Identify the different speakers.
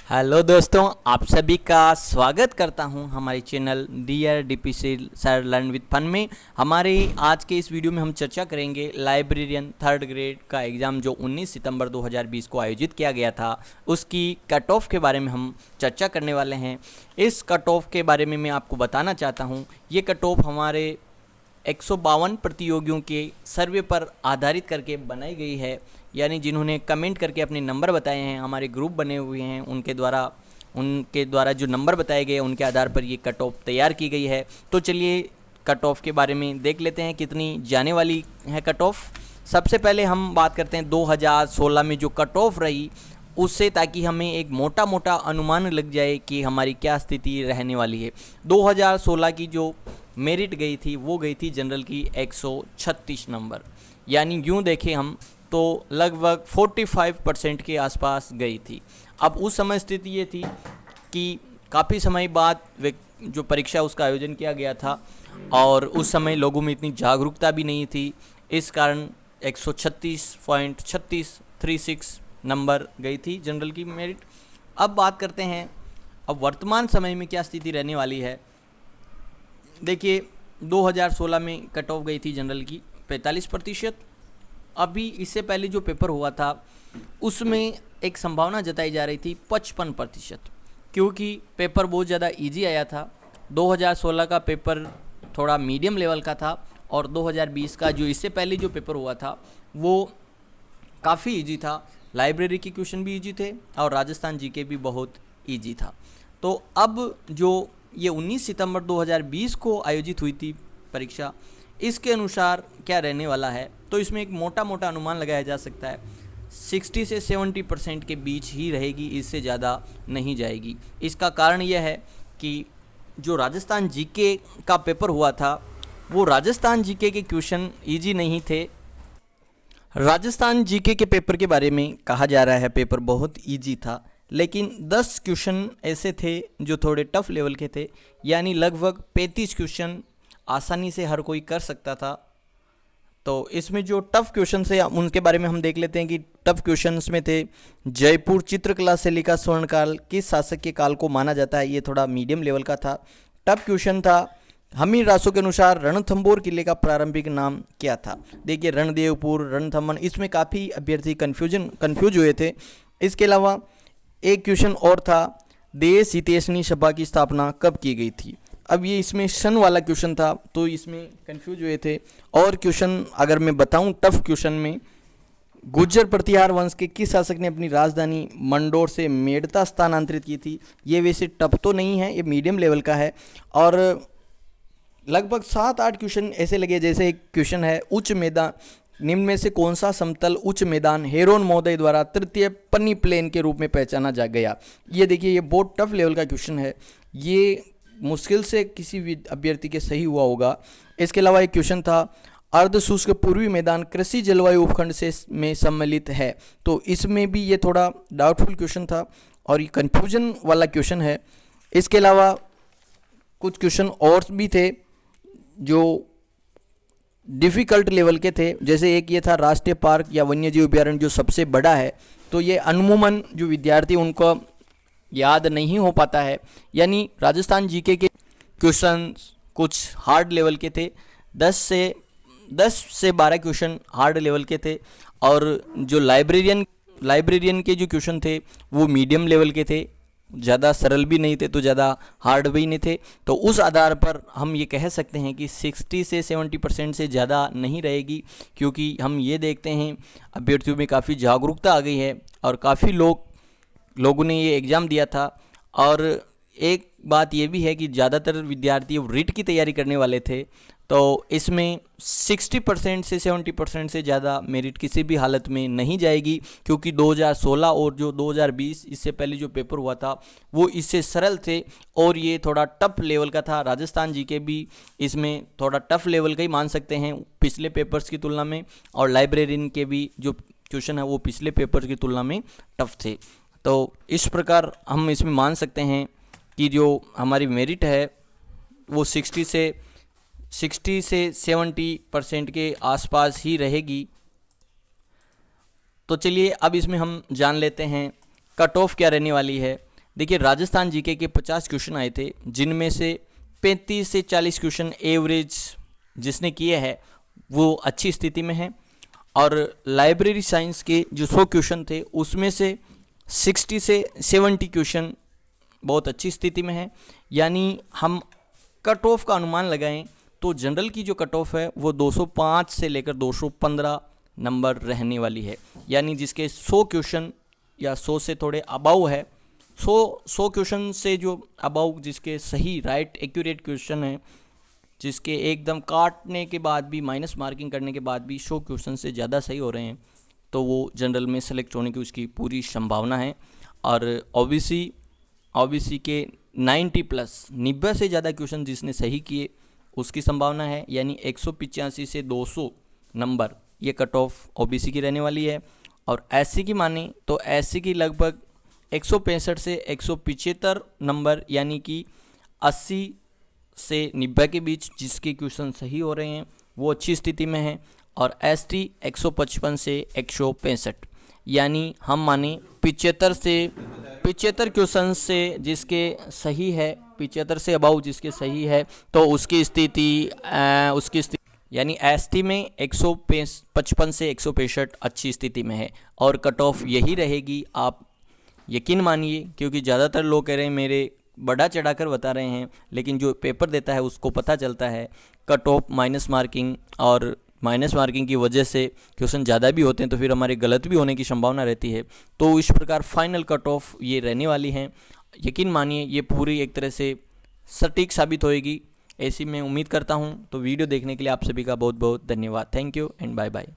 Speaker 1: Hello दोस्तों, आप सभी का स्वागत करता हूं हमारे channel dear DPC sir learn with fun में। हमारे आज के इस वीडियो में हम चर्चा करेंगे लाइब्रेरियन थर्ड ग्रेड का एग्ज़ाम जो 19 सितंबर 2020 को आयोजित किया गया था, उसकी कट ऑफ के बारे में हम चर्चा करने वाले हैं। इस कट ऑफ के बारे में मैं आपको बताना चाहता हूँ। ये कट ऑफ हमारे 152 प्रतियोगियों के सर्वे पर आधारित करके बनाई गई है, यानी जिन्होंने कमेंट करके अपने नंबर बताए हैं, हमारे ग्रुप बने हुए हैं, उनके द्वारा जो नंबर बताए गए उनके आधार पर ये कट ऑफ तैयार की गई है। तो चलिए कट ऑफ के बारे में देख लेते हैं कितनी जाने वाली है कट ऑफ। सबसे पहले हम बात करते हैं 2016 में जो कट ऑफ रही उससे, ताकि हमें एक मोटा मोटा अनुमान लग जाए कि हमारी क्या स्थिति रहने वाली है। 2016 की जो मेरिट गई थी वो गई थी जनरल की 136 नंबर, यानी यूँ देखें हम तो लगभग 45% के आसपास गई थी। अब उस समय स्थिति ये थी कि काफ़ी समय बाद जो परीक्षा उसका आयोजन किया गया था और उस समय लोगों में इतनी जागरूकता भी नहीं थी, इस कारण 136.3636 नंबर गई थी जनरल की मेरिट। अब बात करते हैं अब वर्तमान समय में क्या स्थिति रहने वाली है। देखिए 2016 में कट ऑफ गई थी जनरल की 45%। अभी इससे पहले जो पेपर हुआ था उसमें एक संभावना जताई जा रही थी 55%, क्योंकि पेपर बहुत ज़्यादा इजी आया था। 2016 का पेपर थोड़ा मीडियम लेवल का था और 2020 का जो इससे पहले जो पेपर हुआ था वो काफ़ी इजी था। लाइब्रेरी के क्वेश्चन भी इजी थे और राजस्थान जीके भी बहुत इजी था। तो अब जो ये 19 सितंबर 2020 को आयोजित हुई थी परीक्षा, इसके अनुसार क्या रहने वाला है, तो इसमें एक मोटा मोटा अनुमान लगाया जा सकता है 60 से 70% के बीच ही रहेगी, इससे ज़्यादा नहीं जाएगी। इसका कारण यह है कि जो राजस्थान जीके का पेपर हुआ था वो राजस्थान जीके के क्वेश्चन इजी नहीं थे। राजस्थान जीके के पेपर के बारे में कहा जा रहा है पेपर बहुत इजी था, लेकिन 10 क्वेश्चन ऐसे थे जो थोड़े टफ लेवल के थे, यानी लगभग 35 क्वेश्चन आसानी से हर कोई कर सकता था। तो इसमें जो टफ़ क्वेश्चन थे उनके बारे में हम देख लेते हैं कि टफ़ क्वेश्चंस में थे जयपुर चित्रकला शैली का स्वर्णकाल किस शासक के काल को माना जाता है, ये थोड़ा मीडियम लेवल का था। टफ़ क्वेश्चन था हमीर रासों के अनुसार रणथंबोर किले का प्रारंभिक नाम क्या था। देखिए रणदेवपुर, रणथंभन, इसमें काफ़ी अभ्यर्थी कन्फ्यूज हुए थे। इसके अलावा एक क्वेश्चन और था देश हितैषणी सभा की स्थापना कब की गई थी। अब ये इसमें सन वाला क्वेश्चन था तो इसमें कंफ्यूज हुए थे। और क्वेश्चन अगर मैं बताऊं टफ क्वेश्चन में, गुर्जर प्रतिहार वंश के किस शासक ने अपनी राजधानी मंडोर से मेड़ता स्थानांतरित की थी। ये वैसे टफ तो नहीं है, ये मीडियम लेवल का है। और लगभग 7-8 क्वेश्चन ऐसे लगे, जैसे एक क्वेश्चन है उच्च मैदान निम्न में से कौन सा समतल उच्च मैदान हेरोन महोदय द्वारा तृतीय पन्नी प्लेन के रूप में पहचाना जा गया। ये देखिए ये बहुत टफ लेवल का क्वेश्चन है, ये मुश्किल से किसी भी अभ्यर्थी के सही हुआ होगा। इसके अलावा एक क्वेश्चन था अर्ध शुष्क पूर्वी मैदान कृषि जलवायु उपखंड से में सम्मिलित है, तो इसमें भी ये थोड़ा डाउटफुल क्वेश्चन था और ये कंफ्यूजन वाला क्वेश्चन है। इसके अलावा कुछ क्वेश्चन और भी थे जो डिफ़िकल्ट लेवल के थे, जैसे एक ये था राष्ट्रीय पार्क या वन्यजीव अभ्यारण्य जो सबसे बड़ा है, तो ये अमूमन जो विद्यार्थी उनको याद नहीं हो पाता है। यानी राजस्थान जीके के क्वेश्चन कुछ हार्ड लेवल के थे, 10 से 12 क्वेश्चन हार्ड लेवल के थे और जो लाइब्रेरियन के जो क्वेश्चन थे वो मीडियम लेवल के थे, ज़्यादा सरल भी नहीं थे तो ज़्यादा हार्ड भी नहीं थे। तो उस आधार पर हम ये कह सकते हैं कि 60 से 70% से ज़्यादा नहीं रहेगी, क्योंकि हम ये देखते हैं अभ्यर्थियों में काफ़ी जागरूकता आ गई है और काफ़ी लोगों ने ये एग्ज़ाम दिया था। और एक बात ये भी है कि ज़्यादातर विद्यार्थी रिट की तैयारी करने वाले थे, तो इसमें 60% से 70% से ज़्यादा मेरिट किसी भी हालत में नहीं जाएगी, क्योंकि 2016 और जो 2020 इससे पहले जो पेपर हुआ था वो इससे सरल थे और ये थोड़ा टफ लेवल का था। राजस्थान जीके भी इसमें थोड़ा टफ लेवल का ही मान सकते हैं पिछले पेपर्स की तुलना में, और लाइब्रेरियन के भी जो क्वेश्चन है वो पिछले पेपर की तुलना में टफ थे। तो इस प्रकार हम इसमें मान सकते हैं कि जो हमारी मेरिट है वो 60 से 70% के आसपास ही रहेगी। तो चलिए अब इसमें हम जान लेते हैं कट ऑफ क्या रहने वाली है। देखिए राजस्थान जीके के 50 क्वेश्चन आए थे, जिनमें से 35 से 40 क्वेश्चन एवरेज जिसने किए हैं वो अच्छी स्थिति में है, और लाइब्रेरी साइंस के जो 100 क्वेश्चन थे उसमें से 60 से 70 क्वेश्चन बहुत अच्छी स्थिति में है। यानी हम कट ऑफ का अनुमान लगाएं तो जनरल की जो कट ऑफ है वो 205 से लेकर 215 नंबर रहने वाली है। यानी जिसके 100 क्वेश्चन या 100 से थोड़े अबाउ है, 100 क्वेश्चन से जो अबाउ जिसके सही राइट एक्यूरेट क्वेश्चन है, जिसके एकदम काटने के बाद भी माइनस मार्किंग करने के बाद भी 100 क्वेश्चन से ज़्यादा सही हो रहे हैं, तो वो जनरल में सेलेक्ट होने की उसकी पूरी संभावना है। और ओबीसी के 90 प्लस 90 से ज़्यादा क्वेश्चन जिसने सही किए उसकी संभावना है। यानी 185 से 200 नंबर ये कट ऑफ ओबीसी की रहने वाली है। और एससी की माने तो एससी की लगभग 165 से 175 नंबर, यानी कि 80 से 90 के बीच जिसके क्वेश्चन सही हो रहे हैं वो अच्छी स्थिति में है। और एसटी 155 से 165, यानी हम माने 75 क्वेश्चन से जिसके सही है, 75 से अबाउ जिसके सही है, तो उसकी स्थिति यानी एसटी में 155 से 165 अच्छी स्थिति में है। और कट ऑफ यही रहेगी, आप यकीन मानिए, क्योंकि ज़्यादातर लोग कह रहे हैं मेरे बढ़ा चढ़ाकर बता रहे हैं, लेकिन जो पेपर देता है उसको पता चलता है कट ऑफ माइनस मार्किंग, और माइनस मार्किंग की वजह से क्वेश्चन ज़्यादा भी होते हैं तो फिर हमारे गलत भी होने की संभावना रहती है। तो इस प्रकार फाइनल कट ऑफ ये रहने वाली हैं। यकीन मानिए ये पूरी एक तरह से सटीक साबित होएगी, ऐसी मैं उम्मीद करता हूँ। तो वीडियो देखने के लिए आप सभी का बहुत बहुत धन्यवाद। Thank you and bye bye.